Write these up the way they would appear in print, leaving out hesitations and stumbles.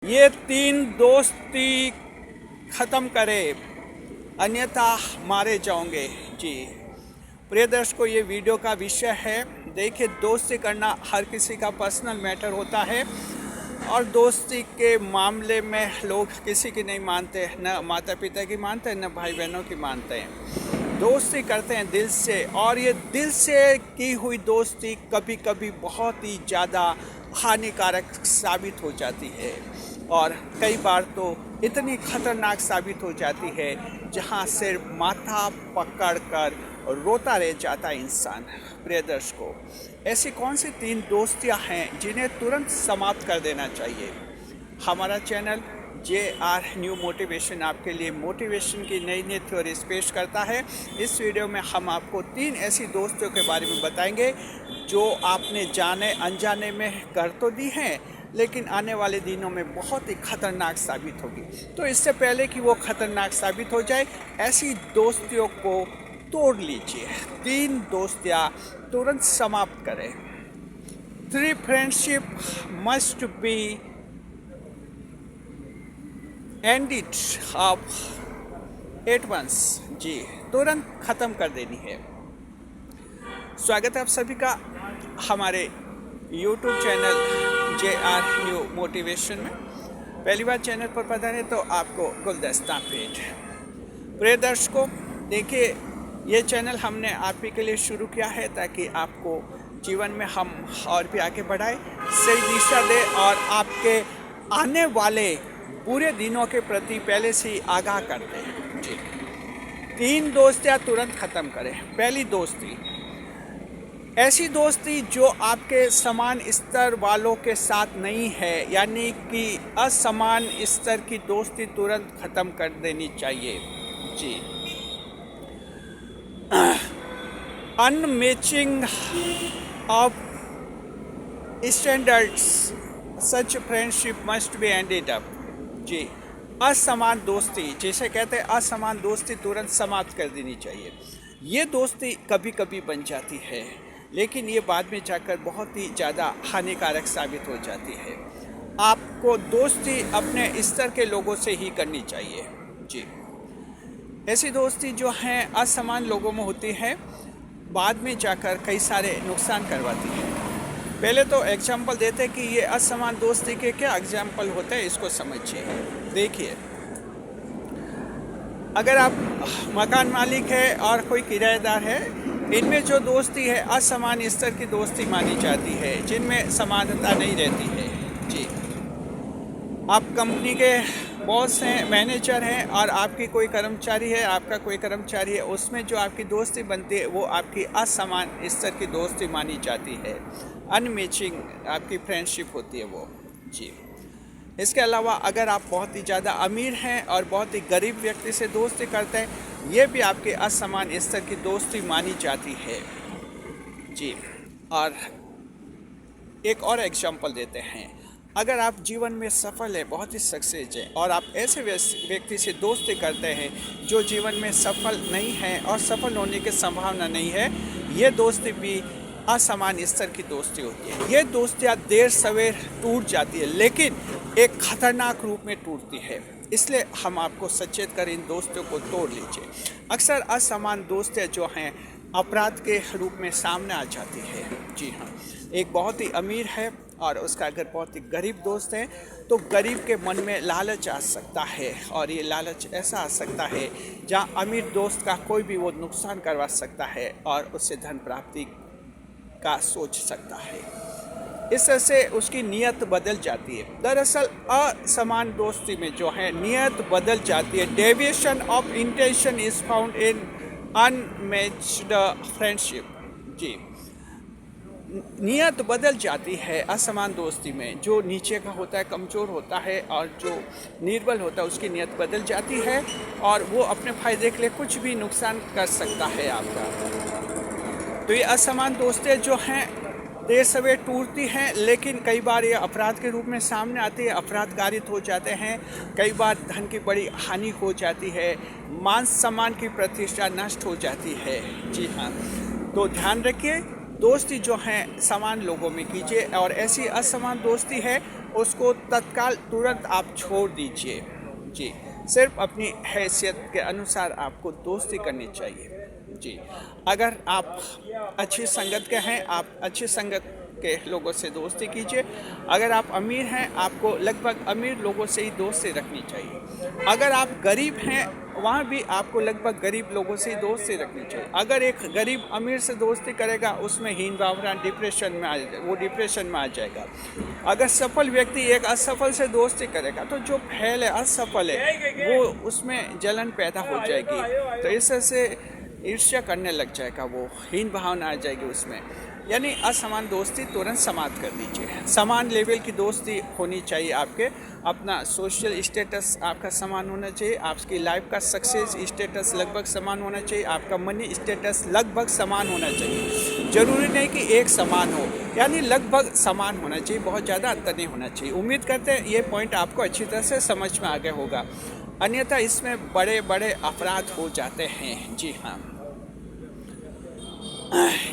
ये तीन दोस्ती ख़त्म करे अन्यथा मारे जाओगे। जी प्रिय दर्शकों, ये वीडियो का विषय है। देखिए, दोस्ती करना हर किसी का पर्सनल मैटर होता है और दोस्ती के मामले में लोग किसी की नहीं मानते, न माता पिता की मानते हैं, न भाई बहनों की मानते हैं। दोस्ती करते हैं दिल से, और ये दिल से की हुई दोस्ती कभी कभी बहुत ही ज़्यादा हानिकारक साबित हो जाती है और कई बार तो इतनी खतरनाक साबित हो जाती है जहां सिर्फ माथा पकड़ कर रोता रह जाता है इंसान। प्रिय दर्शकों, ऐसी कौन सी तीन दोस्तियां हैं जिन्हें तुरंत समाप्त कर देना चाहिए? हमारा चैनल JR न्यू मोटिवेशन आपके लिए मोटिवेशन की नई नई थ्योरीज पेश करता है। इस वीडियो में हम आपको तीन ऐसी दोस्तियों के बारे में बताएंगे जो आपने जाने अनजाने में कर तो दी हैं, लेकिन आने वाले दिनों में बहुत ही खतरनाक साबित होगी। तो इससे पहले कि वो खतरनाक साबित हो जाए, ऐसी दोस्तियों को तोड़ लीजिए। तीन दोस्तियाँ तुरंत समाप्त करें। 3 friendship must be ended off at once. जी, तुरंत ख़त्म कर देनी है। स्वागत है आप सभी का हमारे YouTube channel JR new motivation में। पहली बार चैनल पर पधारे तो आपको गुलदस्ता भेंट। प्रिय दर्शकों, देखिए, ये चैनल हमने आप ही के लिए शुरू किया है ताकि आपको जीवन में हम और भी आगे बढ़ाए, सही दिशा दे और आपके आने वाले बुरे दिनों के प्रति पहले से ही आगाह कर दें। जी, तीन दोस्तियाँ तुरंत ख़त्म करें। पहली दोस्ती, ऐसी दोस्ती जो आपके समान स्तर वालों के साथ नहीं है, यानी कि असमान स्तर की दोस्ती तुरंत ख़त्म कर देनी चाहिए। जी, unmatching of standards such friendship must be ended up. जी, असमान दोस्ती, जिसे कहते हैं असमान दोस्ती, तुरंत समाप्त कर देनी चाहिए। ये दोस्ती कभी कभी बन जाती है, लेकिन ये बाद में जाकर बहुत ही ज़्यादा हानिकारक साबित हो जाती है। आपको दोस्ती अपने स्तर के लोगों से ही करनी चाहिए। जी, ऐसी दोस्ती जो हैं असमान लोगों में होती है, बाद में जाकर कई सारे नुकसान करवाती है। पहले तो एग्जाम्पल देते कि ये असमान दोस्ती के क्या एग्जाम्पल होते हैं, इसको समझिए। देखिए, अगर आप मकान मालिक है और कोई किराएदार है, इनमें जो दोस्ती है असमान स्तर की दोस्ती मानी जाती है, जिनमें समानता नहीं रहती है। जी, आप कंपनी के बॉस हैं, मैनेजर हैं और आपकी कोई कर्मचारी है, आपका कोई कर्मचारी है, उसमें जो आपकी दोस्ती बनती है वो आपकी असमान स्तर की दोस्ती मानी जाती है। अनमैचिंग आपकी फ्रेंडशिप होती है वो। जी, इसके अलावा अगर आप बहुत ही ज़्यादा अमीर हैं और बहुत ही गरीब व्यक्ति से दोस्ती करते हैं, ये भी आपके असमान स्तर की दोस्ती मानी जाती है। जी, और एक और एग्जांपल देते हैं। अगर आप जीवन में सफल है, बहुत ही सक्सेस है, और आप ऐसे व्यक्ति से दोस्ती करते हैं जो जीवन में सफल नहीं है और सफल होने की संभावना नहीं है, ये दोस्ती भी असमान स्तर की दोस्ती होती है। ये दोस्तियाँ देर सवेर टूट जाती है, लेकिन एक खतरनाक रूप में टूटती है। इसलिए हम आपको सचेत कर इन दोस्तों को तोड़ लीजिए। अक्सर असमान दोस्तियाँ जो हैं अपराध के रूप में सामने आ जाती है। जी हाँ, एक बहुत ही अमीर है और उसका अगर बहुत ही गरीब दोस्त है, तो गरीब के मन में लालच आ सकता है, और ये लालच ऐसा आ सकता है जहाँ अमीर दोस्त का कोई भी वो नुकसान करवा सकता है और उससे धन प्राप्ति का सोच सकता है। इस तरह से उसकी नीयत बदल जाती है। दरअसल असमान दोस्ती में जो है नीयत बदल जाती है। Deviation of intention is found in unmatched friendship. जी, नीयत बदल जाती है असमान दोस्ती में। जो नीचे का होता है, कमज़ोर होता है, और जो निर्बल होता है, उसकी नीयत बदल जाती है और वो अपने फ़ायदे के लिए कुछ भी नुकसान कर सकता है आपका। तो ये असमान दोस्तें जो हैं देर सवेर टूटती हैं, लेकिन कई बार ये अपराध के रूप में सामने आती है, अपराध कारित हो जाते हैं। कई बार धन की बड़ी हानि हो जाती है, मान सम्मान की प्रतिष्ठा नष्ट हो जाती है। जी हाँ, तो ध्यान रखिए, दोस्ती जो है समान लोगों में कीजिए, और ऐसी असमान दोस्ती है उसको तत्काल तुरंत आप छोड़ दीजिए। जी, सिर्फ अपनी हैसियत के अनुसार आपको दोस्ती करनी चाहिए। जी, अगर आप अच्छी संगत के हैं, आप अच्छी संगत के लोगों से दोस्ती कीजिए। अगर आप अमीर हैं, आपको लगभग अमीर लोगों से ही दोस्ती रखनी चाहिए। अगर आप गरीब हैं, वहाँ भी आपको लगभग गरीब लोगों से ही दोस्ती रखनी चाहिए। अगर एक गरीब अमीर से दोस्ती करेगा, उसमें हीन भावना डिप्रेशन में वो डिप्रेशन में आ जाएगा। अगर सफल व्यक्ति एक असफल से दोस्ती करेगा, तो जो फैल है, असफल है, वो उसमें जलन पैदा हो जाएगी, तो इससे ईर्ष्या करने लग जाएगा, वो हीन भावना आ जाएगी उसमें। यानी असमान दोस्ती तुरंत समाप्त कर दीजिए। समान लेवल की दोस्ती होनी चाहिए आपके। अपना सोशल स्टेटस आपका समान होना चाहिए, आपकी लाइफ का सक्सेस स्टेटस लगभग समान होना चाहिए, आपका मनी स्टेटस लगभग समान होना चाहिए। ज़रूरी नहीं कि एक समान हो, यानी लगभग समान होना चाहिए, बहुत ज़्यादा अंतर नहीं होना चाहिए। उम्मीद करते हैं ये पॉइंट आपको अच्छी तरह से समझ में आ गया होगा, अन्यथा इसमें बड़े बड़े अपराध हो जाते हैं। जी हाँ,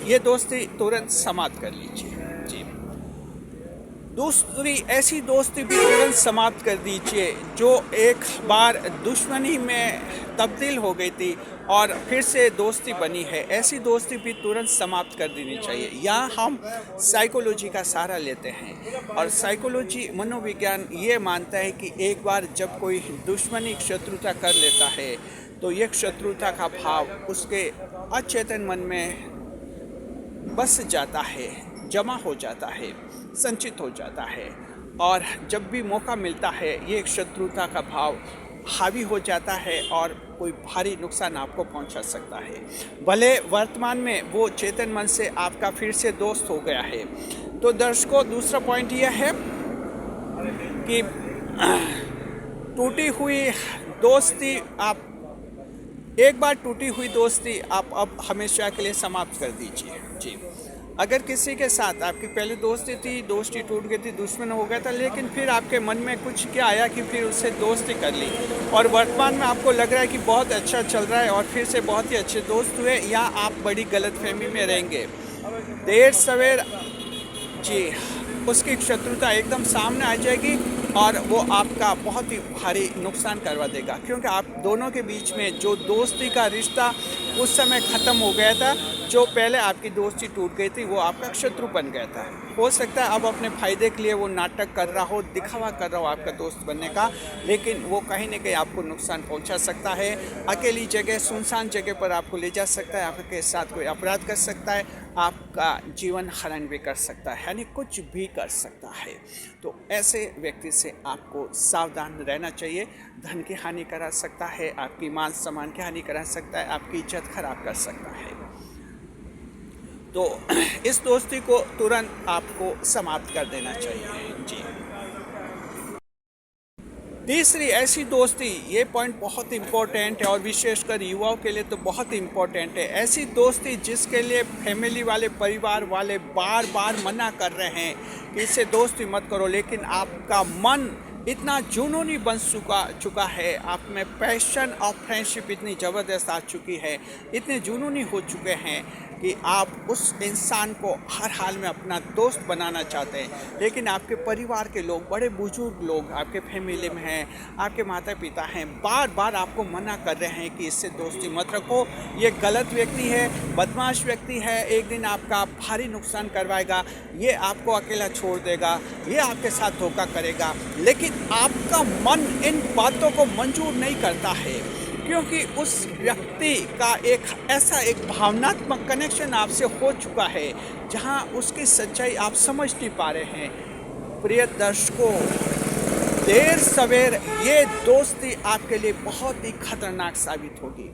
ये दोस्ती तुरंत समाप्त कर लीजिए। जी, दूसरी ऐसी दोस्ती भी तुरंत समाप्त कर दीजिए जो एक बार दुश्मनी में तब्दील हो गई थी और फिर से दोस्ती बनी है। ऐसी दोस्ती भी तुरंत समाप्त कर देनी चाहिए। यहाँ हम साइकोलॉजी का सहारा लेते हैं, और साइकोलॉजी मनोविज्ञान ये मानता है कि एक बार जब कोई दुश्मनी शत्रुता कर लेता है, तो ये शत्रुता का भाव उसके अचेतन मन में बस जाता है, जमा हो जाता है, संचित हो जाता है, और जब भी मौका मिलता है, ये शत्रुता का भाव हावी हो जाता है और कोई भारी नुकसान आपको पहुंचा सकता है। भले वर्तमान में वो चेतन मन से आपका फिर से दोस्त हो गया है। तो दर्शकों, दूसरा पॉइंट यह है कि टूटी हुई दोस्ती आप एक बार टूटी हुई दोस्ती आप अब हमेशा के लिए समाप्त कर दीजिए। जी, अगर किसी के साथ आपकी पहले दोस्ती थी, दोस्ती टूट गई थी, दुश्मन हो गया था, लेकिन फिर आपके मन में कुछ क्या आया कि फिर उससे दोस्ती कर ली, और वर्तमान में आपको लग रहा है कि बहुत अच्छा चल रहा है और फिर से बहुत ही अच्छे दोस्त हुए, या आप बड़ी गलतफहमी में रहेंगे। देर सवेर जी, उसकी शत्रुता एकदम सामने आ जाएगी और वो आपका बहुत ही भारी नुकसान करवा देगा, क्योंकि आप दोनों के बीच में जो दोस्ती का रिश्ता उस समय ख़त्म हो गया था, जो पहले आपकी दोस्ती टूट गई थी, वो आपका शत्रु बन गया था। हो सकता है अब अपने फ़ायदे के लिए वो नाटक कर रहा हो, दिखावा कर रहा हो आपका दोस्त बनने का, लेकिन वो कहीं न कहीं आपको नुकसान पहुंचा सकता है। अकेली जगह, सुनसान जगह पर आपको ले जा सकता है, आपके साथ कोई अपराध कर सकता है, आपका जीवन हरण भी कर सकता है, यानी कुछ भी कर सकता है। तो ऐसे व्यक्ति से आपको सावधान रहना चाहिए। धन की हानि करा सकता है, आपकी मान सम्मान की हानि करा सकता है, आपकी इज्जत खराब कर सकता है। तो इस दोस्ती को तुरंत आपको समाप्त कर देना चाहिए। जी, तीसरी ऐसी दोस्ती, ये पॉइंट बहुत इम्पोर्टेंट है और विशेषकर युवाओं के लिए तो बहुत इम्पोर्टेंट है। ऐसी दोस्ती जिसके लिए फैमिली वाले, परिवार वाले बार बार मना कर रहे हैं कि इससे दोस्ती मत करो, लेकिन आपका मन इतना जुनूनी बन चुका है, आप में पैशन और फ्रेंडशिप इतनी ज़बरदस्त आ चुकी है, इतने जुनूनी हो चुके हैं कि आप उस इंसान को हर हाल में अपना दोस्त बनाना चाहते हैं, लेकिन आपके परिवार के लोग, बड़े बुजुर्ग लोग आपके फैमिली में हैं, आपके माता पिता हैं, बार बार आपको मना कर रहे हैं कि इससे दोस्ती मत रखो, ये गलत व्यक्ति है, बदमाश व्यक्ति है, एक दिन आपका भारी नुकसान करवाएगा, ये आपको अकेला छोड़ देगा, ये आपके साथ धोखा करेगा। लेकिन आपका मन इन बातों को मंजूर नहीं करता है, क्योंकि उस व्यक्ति का एक भावनात्मक कनेक्शन आपसे हो चुका है, जहां उसकी सच्चाई आप समझ नहीं पा रहे हैं। प्रिय दर्शकों, देर सवेर ये दोस्ती आपके लिए बहुत ही खतरनाक साबित होगी,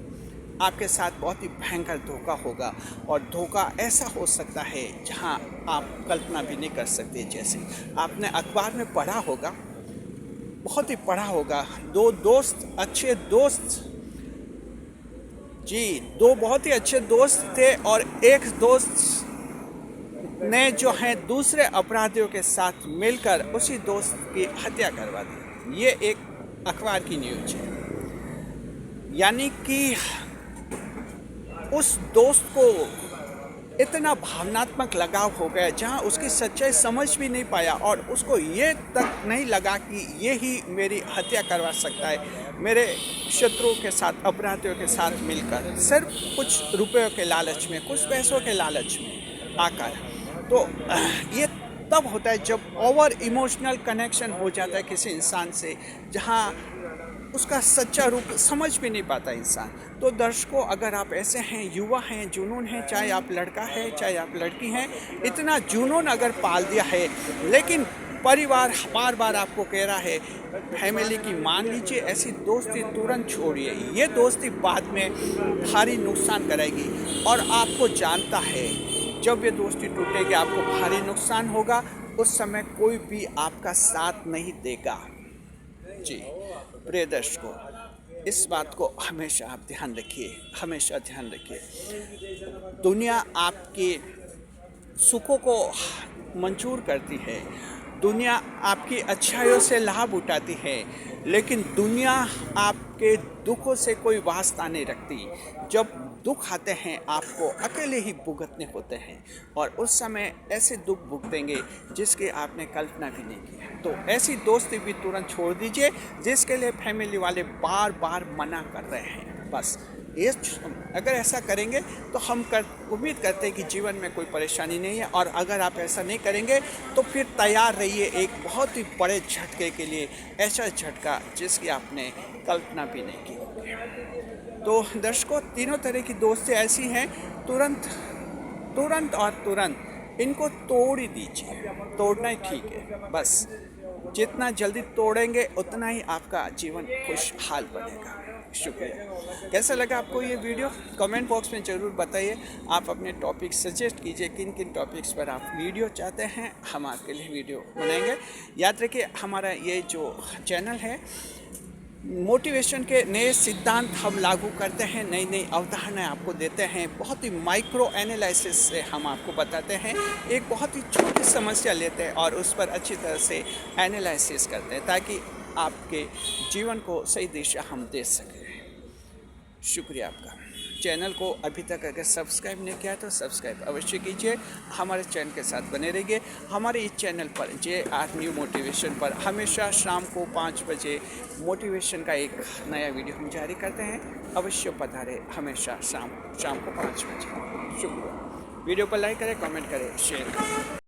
आपके साथ बहुत ही भयंकर धोखा होगा, और धोखा ऐसा हो सकता है जहां आप कल्पना भी नहीं कर सकते। जैसे आपने अखबार में पढ़ा होगा, बहुत ही पढ़ा होगा, दो दोस्त, अच्छे दोस्त, जी, दो बहुत ही अच्छे दोस्त थे, और एक दोस्त ने जो है दूसरे अपराधियों के साथ मिलकर उसी दोस्त की हत्या करवा दी। ये एक अखबार की न्यूज है। यानी कि उस दोस्त को इतना भावनात्मक लगाव हो गया जहाँ उसकी सच्चाई समझ भी नहीं पाया और उसको ये तक नहीं लगा कि ये ही मेरी हत्या करवा सकता है मेरे शत्रुओं के साथ, अपराधियों के साथ मिलकर, सिर्फ कुछ रुपयों के लालच में, कुछ पैसों के लालच में आकर। तो ये तब होता है जब ओवर इमोशनल कनेक्शन हो जाता है किसी इंसान से, जहाँ उसका सच्चा रूप समझ भी नहीं पाता इंसान। तो दर्शकों, अगर आप ऐसे हैं, युवा हैं, जुनून है, चाहे आप लड़का है चाहे आप लड़की हैं, इतना जुनून अगर पाल दिया है, लेकिन परिवार बार बार आपको कह रहा है, फैमिली की मान लीजिए, ऐसी दोस्ती तुरंत छोड़िए। ये दोस्ती बाद में भारी नुकसान करेगी और आपको जानता है जब ये दोस्ती टूटेगी आपको भारी नुकसान होगा। उस समय कोई भी आपका साथ नहीं देगा। जी प्रिय दर्शकों, इस बात को हमेशा आप ध्यान रखिए, हमेशा ध्यान रखिए। दुनिया आपके सुखों को मंजूर करती है, दुनिया आपकी अच्छाइयों से लाभ उठाती है, लेकिन दुनिया आपके दुखों से कोई वास्ता नहीं रखती। जब दुख आते हैं आपको अकेले ही भुगतने होते हैं और उस समय ऐसे दुख भुगतेंगे जिसकी आपने कल्पना भी नहीं की है। तो ऐसी दोस्ती भी तुरंत छोड़ दीजिए जिसके लिए फैमिली वाले बार बार मना कर रहे हैं। बस ये अगर ऐसा करेंगे तो हम उम्मीद करते हैं कि जीवन में कोई परेशानी नहीं है। और अगर आप ऐसा नहीं करेंगे तो फिर तैयार रहिए एक बहुत ही बड़े झटके के लिए, ऐसा झटका जिसकी आपने कल्पना भी नहीं की होगी। तो दर्शकों, तीनों तरह की दोस्ती ऐसी हैं, तुरंत और तुरंत इनको तोड़ ही दीजिए। तोड़ना ही ठीक है, बस जितना जल्दी तोड़ेंगे उतना ही आपका जीवन खुशहाल बनेगा। शुक्रिया। कैसा लगा आपको ये वीडियो? कमेंट बॉक्स में ज़रूर बताइए। आप अपने टॉपिक सजेस्ट कीजिए, किन किन टॉपिक्स पर आप वीडियो चाहते हैं, हम आपके लिए वीडियो बनाएंगे। याद रखिए, हमारा ये जो चैनल है, मोटिवेशन के नए सिद्धांत हम लागू करते हैं, नई नई अवधारणाएं आपको देते हैं, बहुत ही माइक्रो एनालिसिस से हम आपको बताते हैं। एक बहुत ही छोटी समस्या लेते हैं और उस पर अच्छी तरह से एनालिसिस करते हैं ताकि आपके जीवन को सही दिशा हम दे सकें। शुक्रिया आपका। चैनल को अभी तक अगर सब्सक्राइब नहीं किया तो सब्सक्राइब अवश्य कीजिए, हमारे चैनल के साथ बने रहिए। हमारे इस चैनल पर JR न्यू मोटिवेशन पर हमेशा शाम को 5 बजे मोटिवेशन का एक नया वीडियो हम जारी करते हैं। अवश्य पधारें, हमेशा शाम को 5 बजे। शुक्रिया। वीडियो पर लाइक करें, कमेंट करें, शेयर करें।